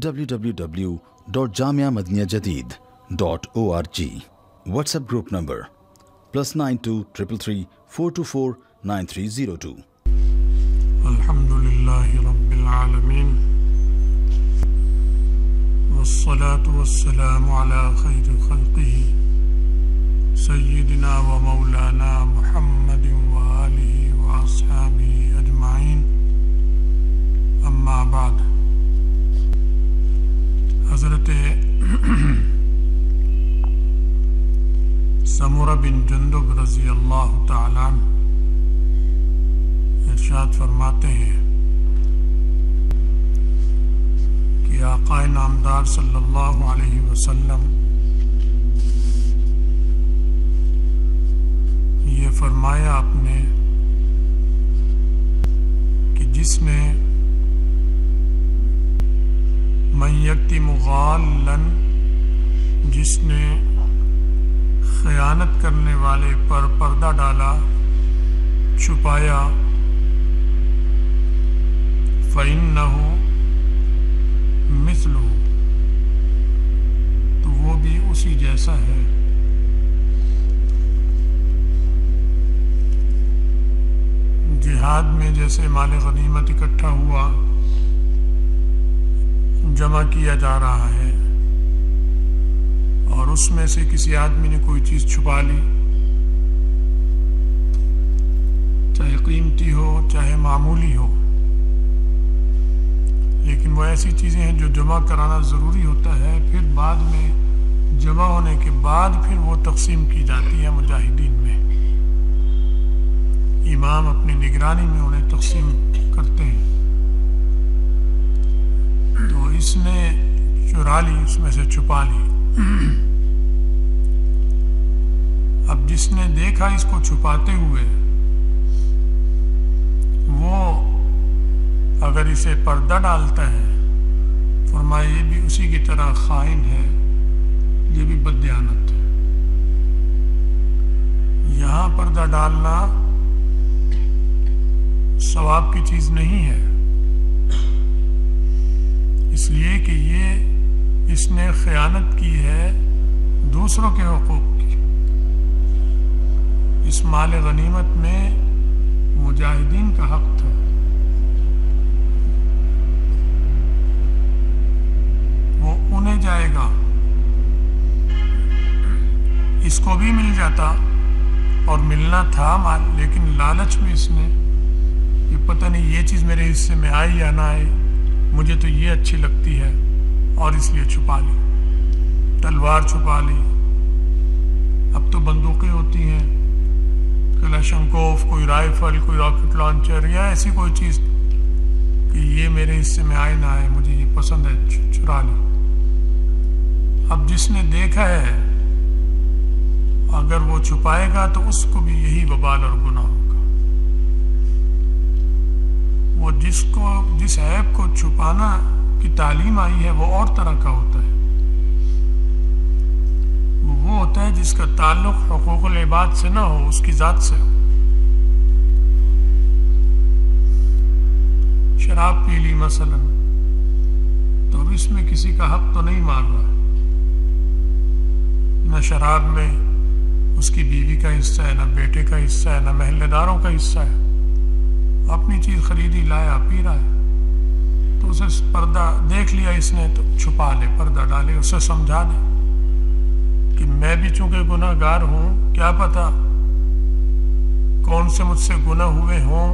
www.jamiamadiniyajadid.org. WhatsApp group number +92 333 424 9302. الحمدللہ رب العالمین والصلاة والسلام على خیر خلقہ سیدنا و مولانا محمد وآلہ واصحابہ اجمعین، اما بعد۔ حضرت سمرہ بن جندب رضی اللہ تعالی عنہ ارشاد فرماتے ہیں کہ آقا نامدار صلی اللہ علیہ وسلم یہ فرمایا آپ نے کہ جس نے من یکتم غالا، جس نے خیانت کرنے والے پر پردہ ڈالا، چھپایا، فَإِنَّهُ مِثْلُهُ، تو وہ بھی اسی جیسا ہے۔ جہاد میں جیسے مال غنیمت اکٹھا ہوا، جمع کیا جا رہا ہے، اور اس میں سے کسی آدمی نے کوئی چیز چھپا لی، چاہے قیمتی ہو چاہے معمولی ہو، لیکن وہ ایسی چیزیں ہیں جو جمع کرانا ضروری ہوتا ہے، پھر بعد میں جمع ہونے کے بعد پھر وہ تقسیم کی جاتی ہے مجاہدین میں، امام اپنی نگرانی میں انہیں تقسیم کرتے ہیں۔ تو اس نے چرا لی، اس میں سے چھپا لی۔ اب جس نے دیکھا اس کو چھپاتے ہوئے، وہ اگر اسے پردہ ڈالتا ہے، فرمایا یہ بھی اسی کی طرح خائن ہے، یہ بھی بددیانت ہے۔ یہاں پردہ ڈالنا ثواب کی چیز نہیں ہے، اس لیے کہ یہ اس نے خیانت کی ہے دوسروں کے حقوق کی۔ اس مال غنیمت میں مجاہدین کا حق تھا، وہ انہیں جائے گا، اس کو بھی مل جاتا اور ملنا تھا مال، لیکن لالچ میں اس نے یہ پتہ نہیں یہ چیز میرے حصے میں آئی یا نہ آئی، مجھے تو یہ اچھی لگتی ہے، اور اس لیے چھپا لی۔ تلوار چھپا لی، اب تو بندوقیں ہوتی ہیں، کلاشنکوف، کوئی رائفل، کوئی راکٹ لانچر، یا ایسی کوئی چیز کہ یہ میرے حصے میں آئے نہ آئے، مجھے یہ پسند ہے، چرا لی۔ اب جس نے دیکھا ہے اگر وہ چھپائے گا تو اس کو بھی یہی وبال اور گناہ ہوگا۔ وہ جس عیب کو چھپانا کی تعلیم آئی ہے وہ اور طرح کا ہوتا ہے، وہ ہوتا ہے جس کا تعلق حقوق العباد سے نہ ہو، اس کی ذات سے ہو۔ شراب پی لی مثلا، تو اب اس میں کسی کا حق تو نہیں مار رہا ہے، نہ شراب میں اس کی بیوی کا حصہ ہے، نہ بیٹے کا حصہ ہے، نہ محلے داروں کا حصہ ہے، اپنی چیز خریدی، لایا، پی رہا ہے، تو اسے پردہ دیکھ لیا اس نے تو چھپا لے، پردہ ڈالے، اسے سمجھا دے کہ میں بھی چونکہ گناہ گار ہوں، کیا پتا کون سے مجھ سے گناہ ہوئے ہوں،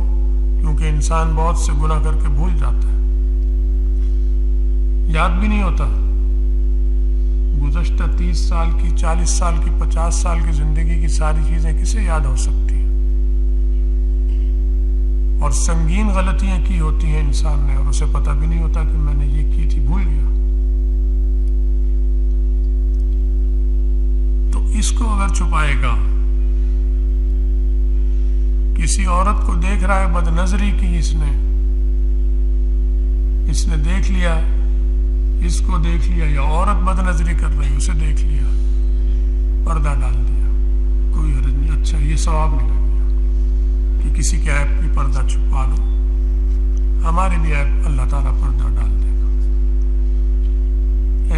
کیونکہ انسان بہت سے گناہ کر کے بھول جاتا ہے، یاد بھی نہیں ہوتا۔ گزشتہ 30 سال کی، 40 سال کی، 50 سال کی زندگی کی ساری چیزیں کسے یاد ہو سکتی ہیں؟ اور سنگین غلطیاں کی ہوتی ہیں انسان نے، اور اسے پتہ بھی نہیں ہوتا کہ میں نے یہ کی تھی، بھول گیا۔ تو اس کو اگر چھپائے گا، کسی عورت کو دیکھ رہا ہے، بد نظری کی اس نے دیکھ لیا، اس کو دیکھ لیا، یا عورت بد نظری کر رہی اسے دیکھ لیا، پردہ ڈال دیا، کوئی حرج نہیں، اچھا یہ ثواب ملے گا کہ کسی کے عیب کی پردہ چھپا لو، ہمارے بھی عیب اللہ تعالیٰ پردہ ڈال دے گا۔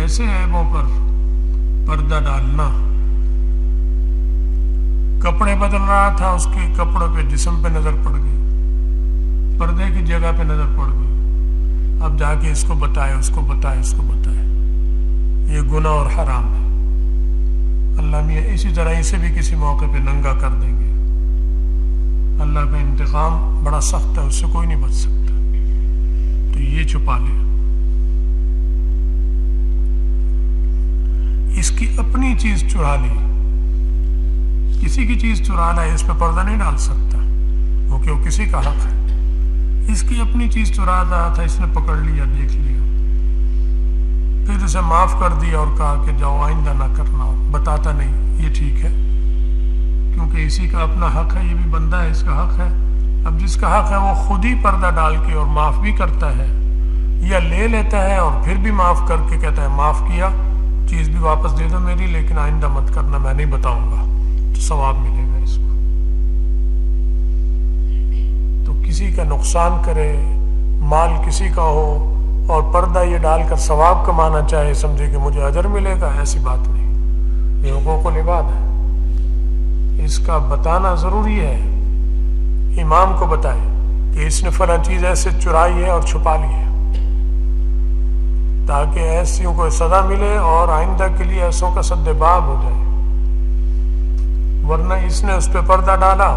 ایسے عیبوں پر پردہ ڈالنا. کپڑے بدل رہا تھا، اس کے کپڑوں پہ جسم پہ نظر پڑ گئی، پردے کی جگہ پہ نظر پڑ گئی. اب جا کے اس کو بتائے، اس کو بتائے، اس کو بتائے. یہ گناہ اور حرام ہے. اللہ میاں اسی طرح اسے بھی کسی موقع پہ ننگا کر دیں گے. اللہ کا انتقام بڑا سخت ہے، اس سے کوئی نہیں بچ سکتا. تو یہ چھپا لے. اس کی اپنی چیز چرا لی، کسی کی چیز چرا لا، اس پہ پردہ نہیں ڈال سکتا کیونکہ وہ کسی کا حق ہے. اس کی اپنی چیز چرا رہا تھا، اس نے پکڑ لیا، دیکھ لیا، پھر اسے معاف کر دیا اور کہا کہ جاؤ آئندہ نہ کرنا. بتاتا نہیں یہ ٹھیک ہے کیونکہ اسی کا اپنا حق ہے، یہ بھی بندہ ہے، اس کا حق ہے. اب جس کا حق ہے وہ خود ہی پردہ ڈال کے اور معاف بھی کرتا ہے، یا لے لیتا ہے اور پھر بھی معاف کر کے کہتا ہے معاف کیا، چیز بھی واپس دے دو میری، لیکن آئندہ مت کرنا، میں نہیں بتاؤں گا، تو ثواب ملے گا اس کو. تو کسی کا نقصان کرے، مال کسی کا ہو اور پردہ یہ ڈال کر ثواب کمانا چاہے، سمجھے کہ مجھے اجر ملے گا، ایسی بات نہیں. یہ حقوق العباد ہے، اس کا بتانا ضروری ہے. امام کو بتائے کہ اس نے فلاں چیز ایسے چرائی ہے اور چھپا لی ہے، تاکہ ایسیوں کو سزا ملے اور آئندہ کے لیے ایسوں کا سد باب ہو جائے. ورنہ اس نے اس پہ پردہ ڈالا،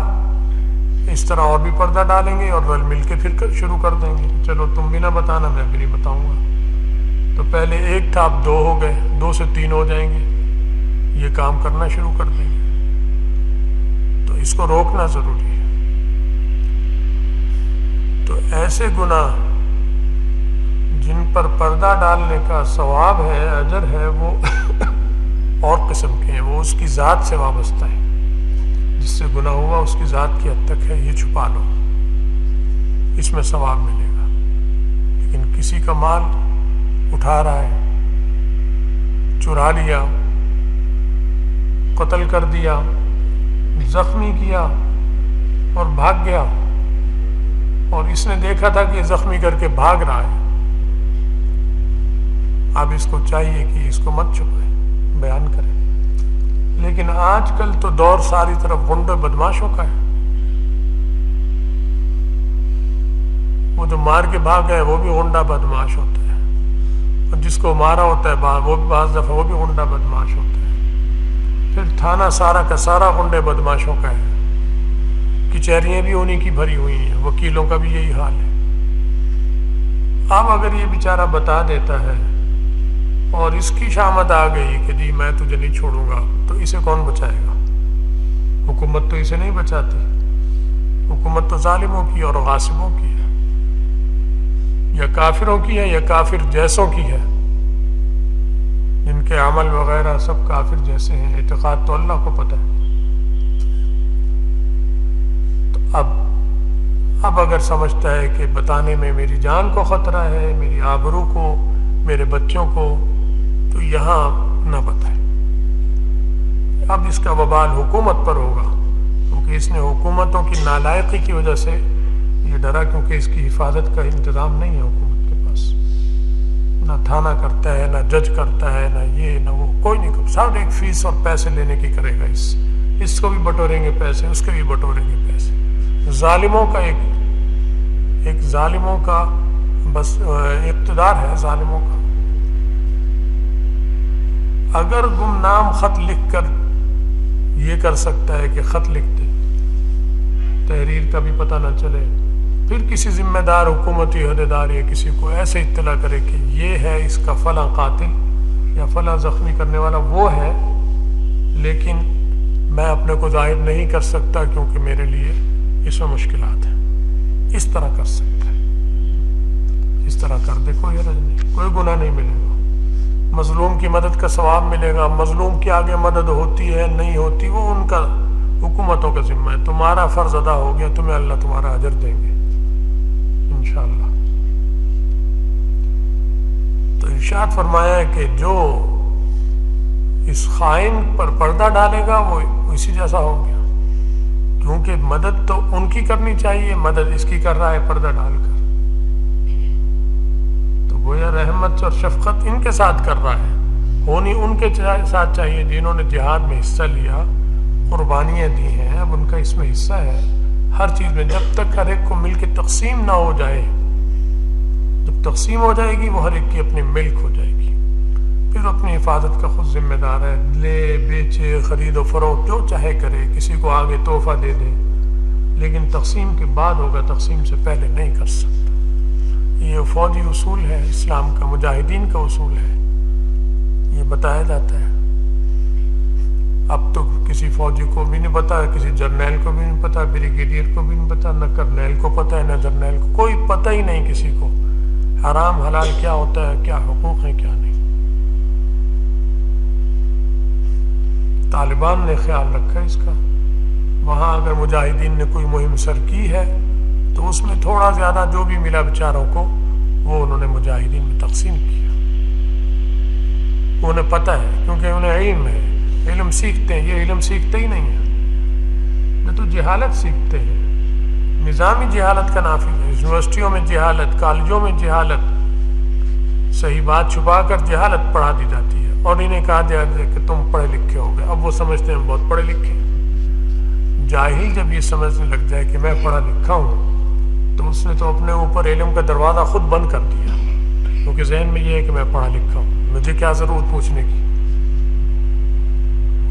اس طرح اور بھی پردہ ڈالیں گے اور رل مل کے پھر شروع کر دیں گے، چلو تم بھی نہ بتانا، میں بھی نہیں بتاؤں گا. تو پہلے ایک تھا، اب 2 ہو گئے، 2 سے 3 ہو جائیں گے، یہ کام کرنا شروع کر دیں گے. تو اس کو روکنا ضروری ہے. تو ایسے گناہ جن پر پردہ ڈالنے کا ثواب ہے، اجر ہے، وہ اور قسم کے ہیں. وہ اس کی ذات سے وابستہ ہے. جس سے گناہ ہوا اس کی ذات کی حد تک ہے، یہ چھپا لو، اس میں ثواب ملے گا. لیکن کسی کا مال اٹھا رہا ہے، چرا لیا، قتل کر دیا، زخمی کیا اور بھاگ گیا، اور اس نے دیکھا تھا کہ یہ زخمی کر کے بھاگ رہا ہے، اب اس کو چاہیے کہ اس کو مت چھپائے، بیان کرے. لیکن آج کل تو دور ساری طرف غنڈے بدماشوں کا ہے. وہ جو مار کے بھاگ گئے وہ بھی غنڈا بدماش ہوتا ہے، اور جس کو مارا ہوتا ہے وہ بھی بعض دفعہ وہ بھی غنڈا بدماش ہوتا ہے. پھر تھانہ سارا کا سارا غنڈے بدماشوں کا ہے، کچہریاں بھی انہی کی بھری ہوئی ہیں، وکیلوں کا بھی یہی حال ہے. اب اگر یہ بیچارہ بتا دیتا ہے اور اس کی شامت آ گئی کہ جی میں تجھے نہیں چھوڑوں گا، تو اسے کون بچائے گا؟ حکومت تو اسے نہیں بچاتی. حکومت تو ظالموں کی اور غاصبوں کی ہے، یا کافروں کی ہے یا کافر جیسوں کی ہے، جن کے عمل وغیرہ سب کافر جیسے ہیں. اعتقاد تو اللہ کو پتہ ہے. تو اب اگر سمجھتا ہے کہ بتانے میں میری جان کو خطرہ ہے، میری آبرو کو، میرے بچوں کو، تو یہاں نہ بتائے. اب اس کا وبال حکومت پر ہوگا، کیونکہ اس نے حکومتوں کی نالائقی کی وجہ سے یہ ڈرا، کیونکہ اس کی حفاظت کا انتظام نہیں ہے حکومت کے پاس. نہ تھانہ کرتا ہے، نہ جج کرتا ہے، نہ یہ نہ وہ، کوئی نہیں کرتا. سب ایک فیس اور پیسے لینے کی کرے گا. اس کو بھی بٹوریں گے پیسے، اس کے بھی بٹوریں گے پیسے. ظالموں کا ایک ظالموں کا بس اقتدار ہے ظالموں کا. اگر گمنام خط لکھ کر یہ کر سکتا ہے کہ خط لکھ دے، تحریر کا بھی پتہ نہ چلے، پھر کسی ذمہ دار حکومتی عہدیدار یا کسی کو ایسے اطلاع کرے کہ یہ ہے اس کا فلاں قاتل یا فلاں زخمی کرنے والا وہ ہے، لیکن میں اپنے کو ظاہر نہیں کر سکتا کیونکہ میرے لیے اس میں مشکلات ہیں. اس طرح کر سکتا ہے، اس طرح کر دے، کوئی حرج نہیں، کوئی گناہ نہیں ملے گا. مظلوم کی مدد کا ثواب ملے گا. مظلوم کے آگے مدد ہوتی ہے نہیں ہوتی وہ ان کا حکومتوں کا ذمہ ہے. تمہارا فرض ادا ہو گیا، تمہیں اللہ تمہارا اجر دیں گے انشاءاللہ. تو ارشاد فرمایا ہے کہ جو اس خائن پر پردہ ڈالے گا وہ اسی جیسا ہو گیا، کیونکہ مدد تو ان کی کرنی چاہیے، مدد اس کی کر رہا ہے پردہ ڈال کر. تو گویا رحمت اور شفقت ان کے ساتھ کر رہا ہے. ہونی ان کے ساتھ چاہیے جنہوں نے جہاد میں حصہ لیا، قربانیاں دی ہیں، اب ان کا اس میں حصہ ہے ہر چیز میں. جب تک ہر ایک کو مل کے تقسیم نہ ہو جائے، جب تقسیم ہو جائے گی وہ ہر ایک کی اپنی ملک ہو جائے گی، پھر اپنی حفاظت کا خود ذمہ دار ہے. لے بیچے، خرید و فروخت جو چاہے کرے، کسی کو آگے تحفہ دے دے، لیکن تقسیم کے بعد ہوگا، تقسیم سے پہلے نہیں کر سکتا. یہ فوجی اصول ہے اسلام کا، مجاہدین کا اصول ہے، یہ بتایا جاتا ہے. اب تو کسی فوجی کو بھی نہیں پتا، کسی جرنیل کو بھی نہیں پتا، بریگیڈیئر کو بھی نہیں پتا، نہ کرنیل کو پتا ہے، نہ جرنیل کو، کوئی پتہ ہی نہیں کسی کو حرام حلال کیا ہوتا ہے، کیا حقوق ہیں کیا نہیں. طالبان نے خیال رکھا اس کا. وہاں اگر مجاہدین نے کوئی مہم سر کی ہے تو اس میں تھوڑا زیادہ جو بھی ملا بیچاروں کو وہ انہوں نے مجاہدین میں تقسیم کیا. انہیں پتہ ہے کیونکہ انہیں علم ہے، علم سیکھتے ہیں. یہ علم سیکھتے ہی نہیں ہیں، یہ تو جہالت سیکھتے ہیں. نظامی جہالت کا نافذ ہے. یونیورسٹیوں میں جہالت، کالجوں میں جہالت، صحیح بات چھپا کر جہالت پڑھا دی جاتی ہے اور انہیں کہا جاتا ہے کہ تم پڑھے لکھے ہو گئے. اب وہ سمجھتے ہیں بہت پڑھے لکھے. جاہل جب یہ سمجھنے لگ جائے کہ میں پڑھا لکھا ہوں تو اس نے تو اپنے اوپر علم کا دروازہ خود بند کر دیا، کیونکہ ذہن میں یہ ہے کہ میں پڑھا لکھا ہوں، مجھے کیا ضرورت پوچھنے کی.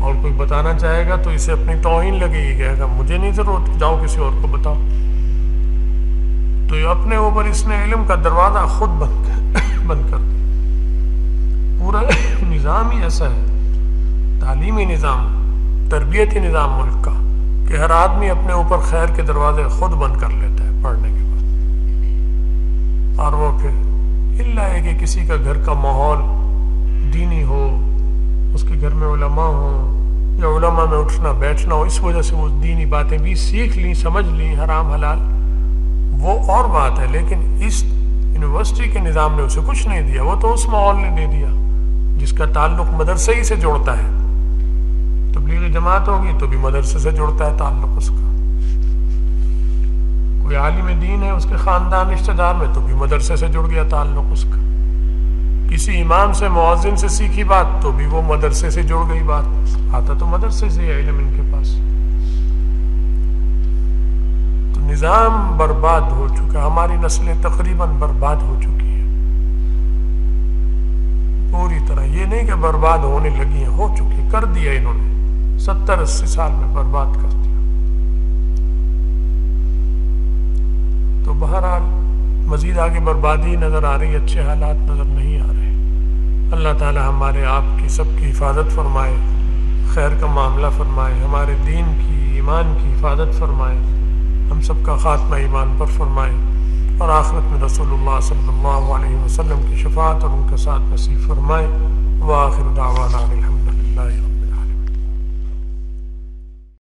اور کوئی بتانا چاہے گا تو اسے اپنی توہین لگے گی، کہے گا مجھے نہیں ضرورت، جاؤ کسی اور کو بتاؤ. تو یہ اپنے اوپر اس نے علم کا دروازہ خود بند کر دیا. پورا نظام ہی ایسا ہے، تعلیمی نظام، تربیتی نظام ملک کا، کہ ہر آدمی اپنے اوپر خیر کے دروازے خود بند کر لیتا ہے پڑھنے کے بعد. اور وہ پھر اللہ ہے کہ کسی کا گھر کا ماحول دینی ہو، اس کے گھر میں علماء ہوں یا علماء میں اٹھنا بیٹھنا ہو، اس وجہ سے وہ دینی باتیں بھی سیکھ لیں، سمجھ لیں، حرام حلال وہ اور بات ہے. لیکن اس یونیورسٹی کے نظام نے اسے کچھ نہیں دیا، وہ تو اس ماحول نے دے دیا جس کا تعلق مدرسے ہی سے جوڑتا ہے. تبلیغی جماعت ہوگی تو بھی مدرسے سے جڑتا ہے تعلق اس کا. کوئی عالم دین ہے اس کے خاندان رشتہ دار میں تو بھی مدرسے سے جڑ گیا تعلق اس کا. کسی امام سے، مؤذن سے سیکھی بات تو بھی وہ مدرسے سے جڑ گئی بات. آتا تو مدرسے سے ہے علم ان کے پاس. تو نظام برباد ہو چکا، ہماری نسلیں تقریباً برباد ہو چکی ہیں پوری طرح. یہ نہیں کہ برباد ہونے لگی ہیں، ہو چکی، کر دیا انہوں نے 70-80 سال میں برباد کر دیا. تو بہرحال مزید آگے بربادی نظر آ رہی، اچھے حالات نظر نہیں آ رہے. اللہ تعالی ہمارے آپ کی سب کی حفاظت فرمائے، خیر کا معاملہ فرمائے، ہمارے دین کی، ایمان کی حفاظت فرمائے، ہم سب کا خاتمہ ایمان پر فرمائے، اور آخرت میں رسول اللہ صلی اللہ علیہ وسلم کی شفاعت اور ان کے ساتھ نصیب فرمائے. وآخر دعوانا الحمدللہ.